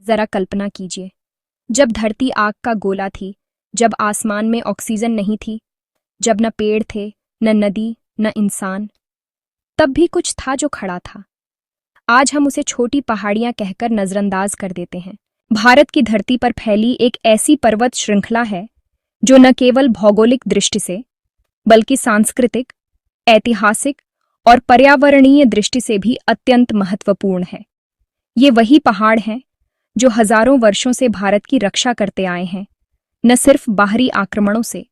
जरा कल्पना कीजिए, जब धरती आग का गोला थी, जब आसमान में ऑक्सीजन नहीं थी, जब न पेड़ थे, न नदी, न इंसान, तब भी कुछ था जो खड़ा था। आज हम उसे छोटी पहाड़ियां कहकर नजरअंदाज कर देते हैं। भारत की धरती पर फैली एक ऐसी पर्वत श्रृंखला है जो न केवल भौगोलिक दृष्टि से बल्कि सांस्कृतिक, ऐतिहासिक और पर्यावरणीय दृष्टि से भी अत्यंत महत्वपूर्ण है। ये वही पहाड़ हैं जो हजारों वर्षों से भारत की रक्षा करते आए हैं, न सिर्फ बाहरी आक्रमणों से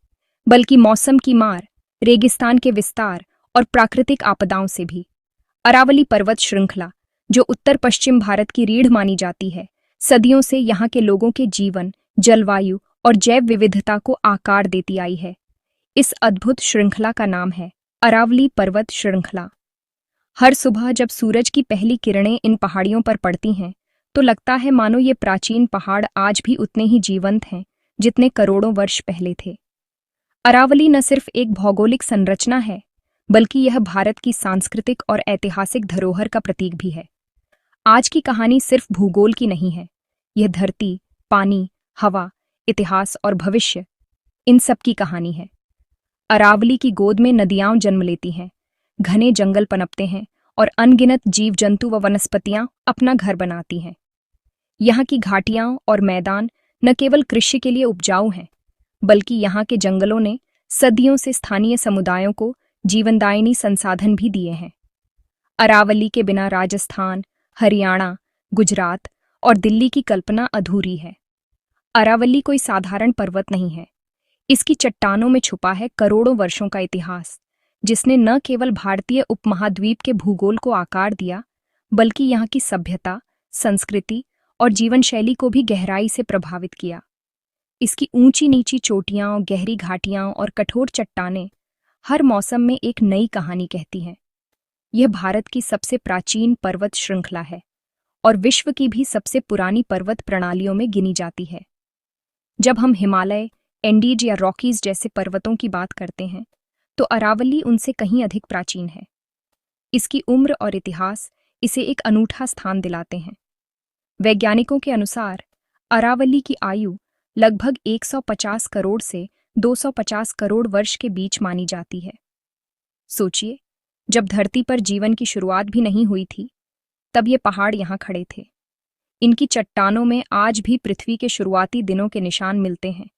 बल्कि मौसम की मार, रेगिस्तान के विस्तार और प्राकृतिक आपदाओं से भी। अरावली पर्वत श्रृंखला, जो उत्तर पश्चिम भारत की रीढ़ मानी जाती है, सदियों से यहाँ के लोगों के जीवन, जलवायु और जैव विविधता को आकार देती आई है। इस अद्भुत श्रृंखला का नाम है अरावली पर्वत श्रृंखला। हर सुबह जब सूरज की पहली किरणें इन पहाड़ियों पर पड़ती हैं, तो लगता है मानो ये प्राचीन पहाड़ आज भी उतने ही जीवंत हैं जितने करोड़ों वर्ष पहले थे। अरावली न सिर्फ एक भौगोलिक संरचना है, बल्कि यह भारत की सांस्कृतिक और ऐतिहासिक धरोहर का प्रतीक भी है। आज की कहानी सिर्फ भूगोल की नहीं है, यह धरती, पानी, हवा, इतिहास और भविष्य, इन सब की कहानी है। अरावली की गोद में नदियां जन्म लेती हैं, घने जंगल पनपते हैं और अनगिनत जीव जंतु व वनस्पतियां अपना घर बनाती हैं। यहाँ की घाटियां और मैदान न केवल कृषि के लिए उपजाऊ हैं, बल्कि यहाँ के जंगलों ने सदियों से स्थानीय समुदायों को जीवनदायिनी संसाधन भी दिए हैं। अरावली के बिना राजस्थान, हरियाणा, गुजरात और दिल्ली की कल्पना अधूरी है। अरावली कोई साधारण पर्वत नहीं है, इसकी चट्टानों में छुपा है करोड़ों वर्षों का इतिहास, जिसने न केवल भारतीय उपमहाद्वीप के भूगोल को आकार दिया, बल्कि यहाँ की सभ्यता, संस्कृति और जीवन शैली को भी गहराई से प्रभावित किया। इसकी ऊंची नीची चोटियां, गहरी घाटियां और कठोर चट्टानें हर मौसम में एक नई कहानी कहती हैं। यह भारत की सबसे प्राचीन पर्वत श्रृंखला है और विश्व की भी सबसे पुरानी पर्वत प्रणालियों में गिनी जाती है। जब हम हिमालय, एंडीज या रॉकीज जैसे पर्वतों की बात करते हैं, तो अरावली उनसे कहीं अधिक प्राचीन है। इसकी उम्र और इतिहास इसे एक अनूठा स्थान दिलाते हैं। वैज्ञानिकों के अनुसार अरावली की आयु लगभग 150 करोड़ से 250 करोड़ वर्ष के बीच मानी जाती है। सोचिए, जब धरती पर जीवन की शुरुआत भी नहीं हुई थी, तब ये पहाड़ यहाँ खड़े थे। इनकी चट्टानों में आज भी पृथ्वी के शुरुआती दिनों के निशान मिलते हैं,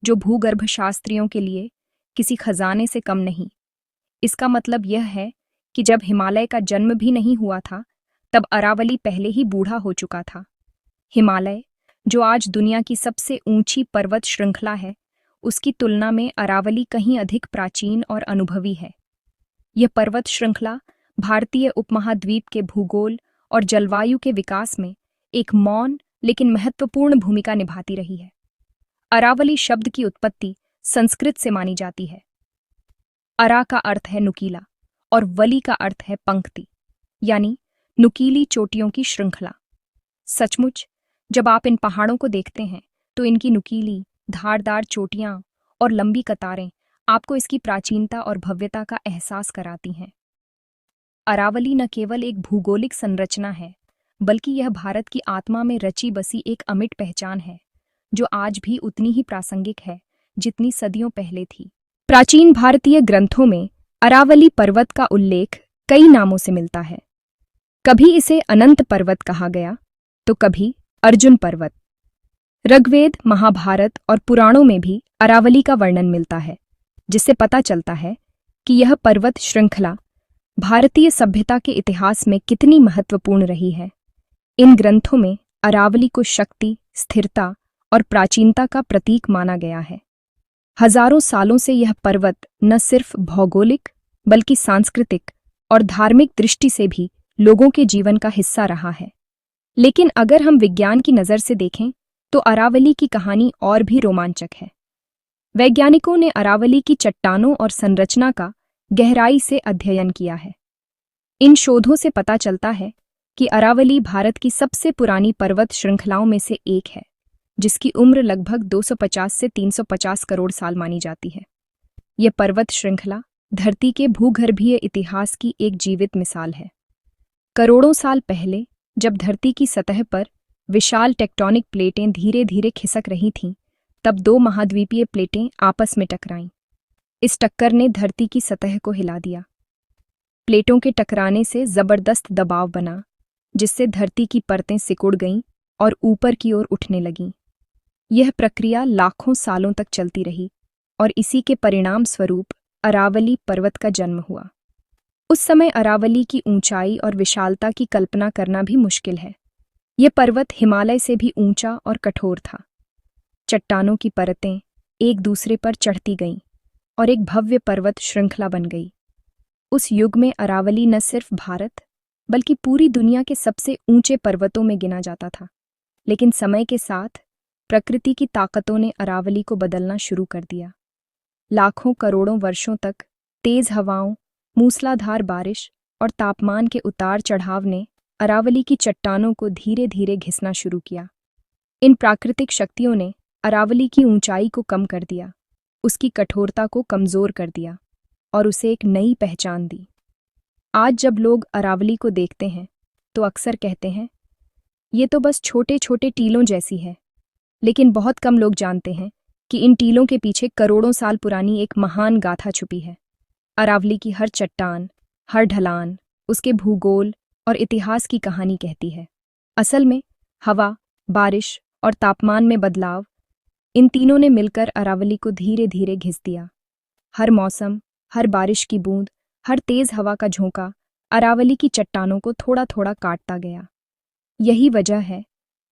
जो भूगर्भ शास्त्रियों के लिए किसी खजाने से कम नहीं। इसका मतलब यह है कि जब हिमालय का जन्म भी नहीं हुआ था, तब अरावली पहले ही बूढ़ा हो चुका था। हिमालय, जो आज दुनिया की सबसे ऊंची पर्वत श्रृंखला है, उसकी तुलना में अरावली कहीं अधिक प्राचीन और अनुभवी है। यह पर्वत श्रृंखला भारतीय उपमहाद्वीप के भूगोल और जलवायु के विकास में एक मौन लेकिन महत्वपूर्ण भूमिका निभाती रही है। अरावली शब्द की उत्पत्ति संस्कृत से मानी जाती है। अरा का अर्थ है नुकीला और वली का अर्थ है पंक्ति, यानी नुकीली चोटियों की श्रृंखला। सचमुच, जब आप इन पहाड़ों को देखते हैं, तो इनकी नुकीली, धारदार चोटियां और लंबी कतारें आपको इसकी प्राचीनता और भव्यता का एहसास कराती हैं। अरावली न केवल एक भूगोलिक संरचना है, बल्कि यह भारत की आत्मा में रची बसी एक अमिट पहचान है, जो आज भी उतनी ही प्रासंगिक है जितनी सदियों पहले थी। प्राचीन भारतीय ग्रंथों में अरावली पर्वत का उल्लेख कई नामों से मिलता है। कभी इसे अनंत पर्वत कहा गया, तो कभी अर्जुन पर्वत। ऋग्वेद, महाभारत और पुराणों में भी अरावली का वर्णन मिलता है, जिससे पता चलता है कि यह पर्वत श्रृंखला भारतीय सभ्यता के इतिहास में कितनी महत्वपूर्ण रही है। इन ग्रंथों में अरावली को शक्ति, स्थिरता और प्राचीनता का प्रतीक माना गया है। हजारों सालों से यह पर्वत न सिर्फ भौगोलिक बल्कि सांस्कृतिक और धार्मिक दृष्टि से भी लोगों के जीवन का हिस्सा रहा है। लेकिन अगर हम विज्ञान की नज़र से देखें, तो अरावली की कहानी और भी रोमांचक है। वैज्ञानिकों ने अरावली की चट्टानों और संरचना का गहराई से अध्ययन किया है। इन शोधों से पता चलता है कि अरावली भारत की सबसे पुरानी पर्वत श्रृंखलाओं में से एक है, जिसकी उम्र लगभग 250 से 350 करोड़ साल मानी जाती है। यह पर्वत श्रृंखला धरती के भूगर्भीय इतिहास की एक जीवित मिसाल है। करोड़ों साल पहले, जब धरती की सतह पर विशाल टेक्टोनिक प्लेटें धीरे धीरे खिसक रही थीं, तब दो महाद्वीपीय प्लेटें आपस में टकराईं। इस टक्कर ने धरती की सतह को हिला दिया। प्लेटों के टकराने से जबरदस्त दबाव बना, जिससे धरती की परतें सिकुड़ गईं और ऊपर की ओर उठने लगीं। यह प्रक्रिया लाखों सालों तक चलती रही और इसी के परिणाम स्वरूप अरावली पर्वत का जन्म हुआ। उस समय अरावली की ऊंचाई और विशालता की कल्पना करना भी मुश्किल है। यह पर्वत हिमालय से भी ऊंचा और कठोर था। चट्टानों की परतें एक दूसरे पर चढ़ती गईं और एक भव्य पर्वत श्रृंखला बन गई। उस युग में अरावली न सिर्फ भारत बल्कि पूरी दुनिया के सबसे ऊंचे पर्वतों में गिना जाता था। लेकिन समय के साथ प्रकृति की ताकतों ने अरावली को बदलना शुरू कर दिया। लाखों करोड़ों वर्षों तक तेज हवाओं, मूसलाधार बारिश और तापमान के उतार चढ़ाव ने अरावली की चट्टानों को धीरे धीरे घिसना शुरू किया। इन प्राकृतिक शक्तियों ने अरावली की ऊंचाई को कम कर दिया, उसकी कठोरता को कमजोर कर दिया और उसे एक नई पहचान दी। आज जब लोग अरावली को देखते हैं तो अक्सर कहते हैं, ये तो बस छोटे छोटे टीलों जैसी है। लेकिन बहुत कम लोग जानते हैं कि इन टीलों के पीछे करोड़ों साल पुरानी एक महान गाथा छुपी है। अरावली की हर चट्टान, हर ढलान उसके भूगोल और इतिहास की कहानी कहती है। असल में हवा, बारिश और तापमान में बदलाव, इन तीनों ने मिलकर अरावली को धीरे धीरे घिस दिया। हर मौसम, हर बारिश की बूंद, हर तेज हवा का झोंका अरावली की चट्टानों को थोड़ा थोड़ा काटता गया। यही वजह है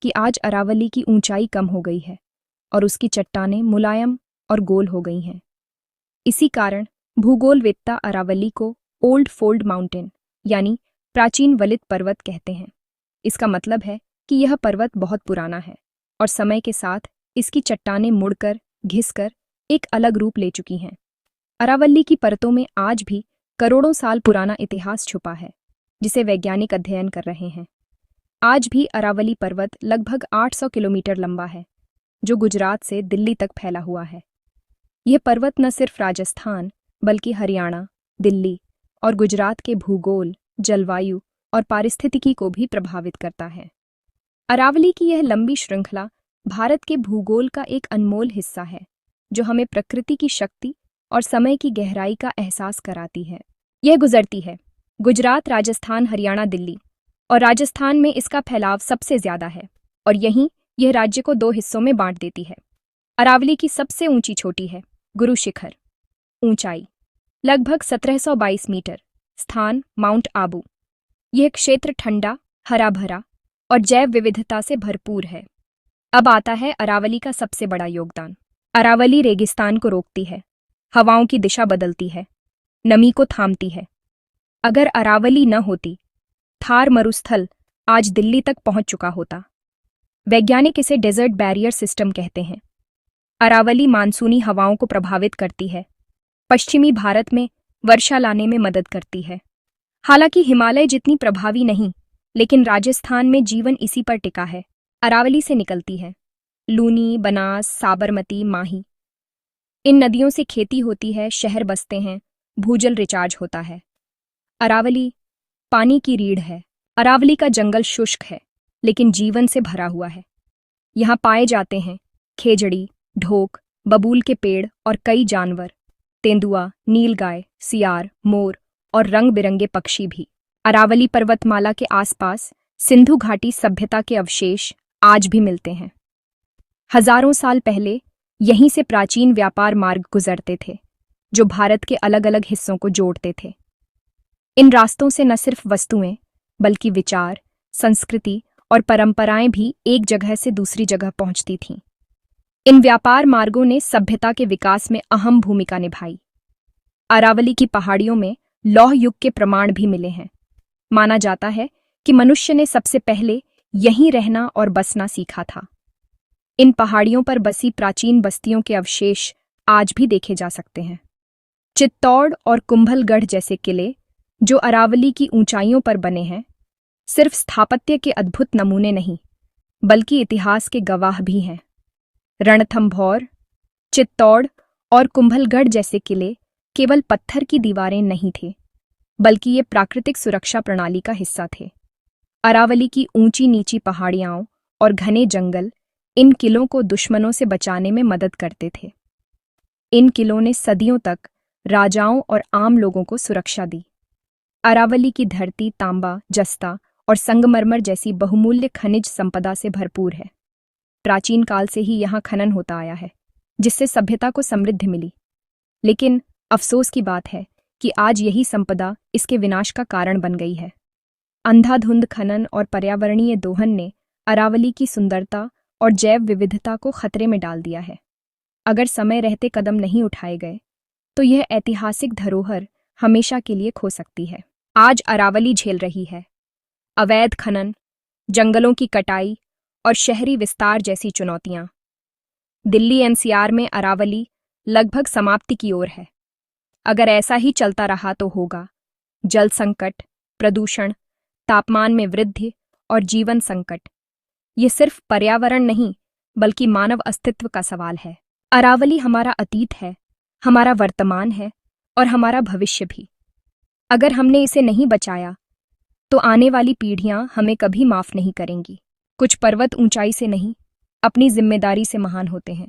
कि आज अरावली की ऊंचाई कम हो गई है और उसकी चट्टानें मुलायम और गोल हो गई हैं। इसी कारण भूगोलवेत्ता अरावली को ओल्ड फोल्ड माउंटेन यानी प्राचीन वलित पर्वत कहते हैं। इसका मतलब है कि यह पर्वत बहुत पुराना है और समय के साथ इसकी चट्टानें मुड़कर, घिसकर एक अलग रूप ले चुकी हैं। अरावली की परतों में आज भी करोड़ों साल पुराना इतिहास छुपा है, जिसे वैज्ञानिक अध्ययन कर रहे हैं। आज भी अरावली पर्वत लगभग 800 किलोमीटर लंबा है, जो गुजरात से दिल्ली तक फैला हुआ है। यह पर्वत न सिर्फ राजस्थान बल्कि हरियाणा, दिल्ली और गुजरात के भूगोल, जलवायु और पारिस्थितिकी को भी प्रभावित करता है। अरावली की यह लंबी श्रृंखला भारत के भूगोल का एक अनमोल हिस्सा है, जो हमें प्रकृति की शक्ति और समय की गहराई का एहसास कराती है। यह गुजरती है गुजरात, राजस्थान, हरियाणा, दिल्ली, और राजस्थान में इसका फैलाव सबसे ज्यादा है और यहीं यह राज्य को दो हिस्सों में बांट देती है। अरावली की सबसे ऊंची चोटी है गुरु शिखर, ऊंचाई लगभग 1722 मीटर, स्थान माउंट आबू। यह क्षेत्र ठंडा, हरा भरा और जैव विविधता से भरपूर है। अब आता है अरावली का सबसे बड़ा योगदान। अरावली रेगिस्तान को रोकती है, हवाओं की दिशा बदलती है, नमी को थामती है। अगर अरावली न होती, थार मरुस्थल आज दिल्ली तक पहुंच चुका होता। वैज्ञानिक इसे डेजर्ट बैरियर सिस्टम कहते हैं। अरावली मानसूनी हवाओं को प्रभावित करती है, पश्चिमी भारत में वर्षा लाने में मदद करती है। हालांकि हिमालय जितनी प्रभावी नहीं, लेकिन राजस्थान में जीवन इसी पर टिका है। अरावली से निकलती है लूनी, बनास, साबरमती, माही। इन नदियों से खेती होती है, शहर बसते हैं, भूजल रिचार्ज होता है। अरावली पानी की रीढ़ है। अरावली का जंगल शुष्क है, लेकिन जीवन से भरा हुआ है। यहाँ पाए जाते हैं खेजड़ी, ढोक, बबूल के पेड़ और कई जानवर, तेंदुआ, नीलगाय, सियार, मोर और रंग बिरंगे पक्षी भी। अरावली पर्वतमाला के आसपास सिंधु घाटी सभ्यता के अवशेष आज भी मिलते हैं। हजारों साल पहले यहीं से प्राचीन व्यापार मार्ग गुजरते थे, जो भारत के अलग अलग हिस्सों को जोड़ते थे। इन रास्तों से न सिर्फ वस्तुएं बल्कि विचार, संस्कृति और परंपराएं भी एक जगह से दूसरी जगह पहुंचती थीं। इन व्यापार मार्गों ने सभ्यता के विकास में अहम भूमिका निभाई। अरावली की पहाड़ियों में लौह युग के प्रमाण भी मिले हैं। माना जाता है कि मनुष्य ने सबसे पहले यहीं रहना और बसना सीखा था। इन पहाड़ियों पर बसी प्राचीन बस्तियों के अवशेष आज भी देखे जा सकते हैं। चित्तौड़ और कुंभलगढ़ जैसे किले, जो अरावली की ऊंचाइयों पर बने हैं, सिर्फ स्थापत्य के अद्भुत नमूने नहीं, बल्कि इतिहास के गवाह भी हैं। रणथंभौर, चित्तौड़ और कुंभलगढ़ जैसे किले केवल पत्थर की दीवारें नहीं थे, बल्कि ये प्राकृतिक सुरक्षा प्रणाली का हिस्सा थे। अरावली की ऊंची नीची पहाड़ियां और घने जंगल इन किलों को दुश्मनों से बचाने में मदद करते थे। इन किलों ने सदियों तक राजाओं और आम लोगों को सुरक्षा दी। अरावली की धरती तांबा, जस्ता और संगमरमर जैसी बहुमूल्य खनिज संपदा से भरपूर है। प्राचीन काल से ही यहाँ खनन होता आया है, जिससे सभ्यता को समृद्धि मिली। लेकिन अफसोस की बात है कि आज यही संपदा इसके विनाश का कारण बन गई है। अंधाधुंध खनन और पर्यावरणीय दोहन ने अरावली की सुंदरता और जैव विविधता को खतरे में डाल दिया है। अगर समय रहते कदम नहीं उठाए गए तो यह ऐतिहासिक धरोहर हमेशा के लिए खो सकती है। आज अरावली झेल रही है अवैध खनन, जंगलों की कटाई और शहरी विस्तार जैसी चुनौतियां। दिल्ली एनसीआर में अरावली लगभग समाप्ति की ओर है। अगर ऐसा ही चलता रहा तो होगा जल संकट, प्रदूषण, तापमान में वृद्धि और जीवन संकट। ये सिर्फ पर्यावरण नहीं बल्कि मानव अस्तित्व का सवाल है। अरावली हमारा अतीत है, हमारा वर्तमान है और हमारा भविष्य भी। अगर हमने इसे नहीं बचाया तो आने वाली पीढ़ियां हमें कभी माफ नहीं करेंगी। कुछ पर्वत ऊंचाई से नहीं, अपनी जिम्मेदारी से महान होते हैं।